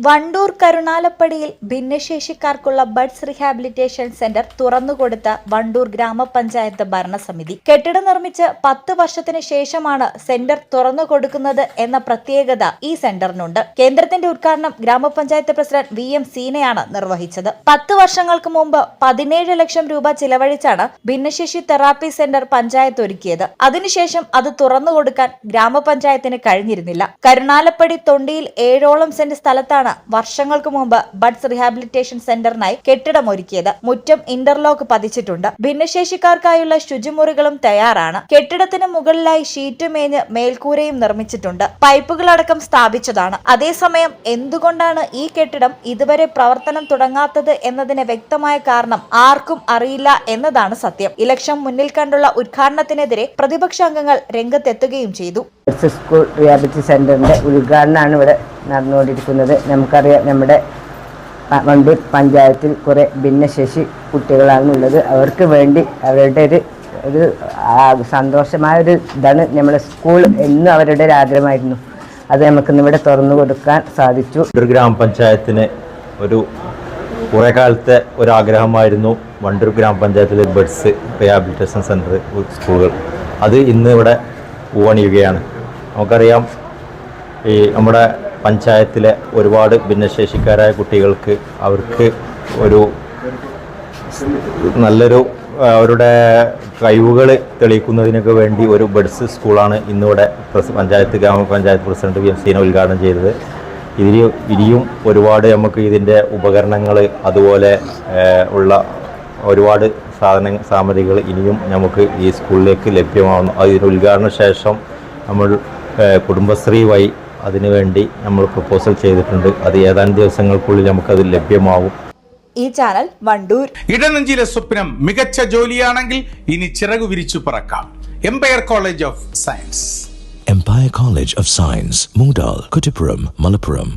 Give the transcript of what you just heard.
വണ്ടൂർ കരുണാലപ്പടിയിൽ ഭിന്നശേഷിക്കാർക്കുള്ള buds rehabilitation centre തുറന്നുകൊടുത്ത വണ്ടൂർ ഗ്രാമപഞ്ചായത്ത് ഭരണസമിതി. കെട്ടിടം നിർമ്മിച്ച് 10 വർഷത്തിന് ശേഷമാണ് സെന്റർ തുറന്നുകൊടുക്കുന്നത് എന്ന പ്രത്യേകത ഈ സെന്ററിനുണ്ട്. കേന്ദ്രത്തിന്റെ ഉദ്ഘാടനം ഗ്രാമപഞ്ചായത്ത് പ്രസിഡന്റ് VM സീനയാണ് നിർവഹിച്ചത്. 10 വർഷങ്ങൾക്ക് മുമ്പ് 17 ലക്ഷം രൂപ ചിലവഴിച്ചാണ് ഭിന്നശേഷി തെറാപ്പി സെന്റർ പഞ്ചായത്ത് ഒരുക്കിയത്. അതിനുശേഷം അത് തുറന്നുകൊടുക്കാൻ ഗ്രാമപഞ്ചായത്തിന് കഴിഞ്ഞിരുന്നില്ല. കരുണാലപ്പടി തൊണ്ടിയിൽ 7ഓളം സെന്റ് സ്ഥലത്താണ് വർഷങ്ങൾക്ക് മുമ്പ് ബഡ്സ് റീഹാബിലിറ്റേഷൻ സെന്ററിനായി കെട്ടിടമൊരുക്കിയത്. മുറ്റം ഇന്റർലോക്ക് പതിച്ചിട്ടുണ്ട്. ഭിന്നശേഷിക്കാർക്കായുള്ള ശുചിമുറികളും തയ്യാറാണ്. കെട്ടിടത്തിന് മുകളിലായി ഷീറ്റ് മേഞ്ഞ് മേൽക്കൂരയും നിർമ്മിച്ചിട്ടുണ്ട്. പൈപ്പുകളടക്കം സ്ഥാപിച്ചതാണ്. അതേസമയം എന്തുകൊണ്ടാണ് ഈ കെട്ടിടം ഇതുവരെ പ്രവർത്തനം തുടങ്ങാത്തത് എന്നതിന് വ്യക്തമായ കാരണം ആർക്കും അറിയില്ല എന്നതാണ് സത്യം. ഇലക്ഷൻ മുന്നിൽ കണ്ടുള്ള ഉദ്ഘാടനത്തിനെതിരെ പ്രതിപക്ഷ അംഗങ്ങൾ രംഗത്തെത്തുകയും ചെയ്തു. സ്കൂൾ റിഹാബിലിറ്റി സെന്ററിന്റെ ഉദ്ഘാടനമാണ് ഇവിടെ നടന്നുകൊണ്ടിരിക്കുന്നത്. നമുക്കറിയാം, നമ്മുടെ വണ്ടൂർ പഞ്ചായത്തിൽ കുറേ ഭിന്നശേഷി കുട്ടികളാണുള്ളത്. അവർക്ക് വേണ്ടി അവരുടെ ഒരു സന്തോഷമായൊരു ഇതാണ് നമ്മുടെ സ്കൂൾ എന്നും അവരുടെ ഒരു ആഗ്രഹമായിരുന്നു. അത് നമുക്കിന്നിവിടെ തുറന്നു കൊടുക്കാൻ സാധിച്ചു. വണ്ടൂർ ഗ്രാമപഞ്ചായത്തിന് ഒരു കുറേ കാലത്തെ ഒരാഗ്രഹമായിരുന്നു വണ്ടൂർ ഗ്രാമപഞ്ചായത്തിലെ ബഡ്സ് റിഹാബിലിറ്റേഷൻ സെൻറ്റർ സ്കൂളുകൾ. അത് ഇന്ന് ഇവിടെ പൂവണിയുകയാണ്. നമുക്കറിയാം, ഈ നമ്മുടെ പഞ്ചായത്തിലെ ഒരുപാട് ഭിന്നശേഷിക്കാരായ കുട്ടികൾക്ക് അവർക്ക് ഒരു നല്ലൊരു അവരുടെ കഴിവുകൾ തെളിയിക്കുന്നതിനൊക്കെ വേണ്ടി ഒരു ബഡ്സ് സ്കൂളാണ് ഇന്നിവിടെ ഗ്രാമപഞ്ചായത്ത് പ്രസിഡന്റ് VM സീന ഉദ്ഘാടനം ചെയ്തത്. ഇനിയും ഒരുപാട് നമുക്ക് ഇതിൻ്റെ ഉപകരണങ്ങൾ അതുപോലെ ഉള്ള ഒരുപാട് സാമഗ്രികൾ ഇനിയും നമുക്ക് ഈ സ്കൂളിലേക്ക് ലഭ്യമാവുന്നു. അതിന് ഉദ്ഘാടന ശേഷം നമ്മൾ കുടുംബശ്രീ വഴി അതിനുവേണ്ടി നമ്മൾ പ്രപ്പോസൽ ചെയ്തിട്ടുണ്ട്. അത് ഏതാനും ദിവസങ്ങൾക്കുള്ളിൽ നമുക്കത് ലഭ്യമാവും. ഈ ചാനൽ വണ്ടൂർ. ഇടനെഞ്ചിലെ സ്വപ്നം മികച്ച ജോലിയാണെങ്കിൽ ഇനി ചിറകു വിരിച്ചു പറക്കാം. Empire College of Science. Empire College of Science, Moondal, Kuttipuram, Malappuram.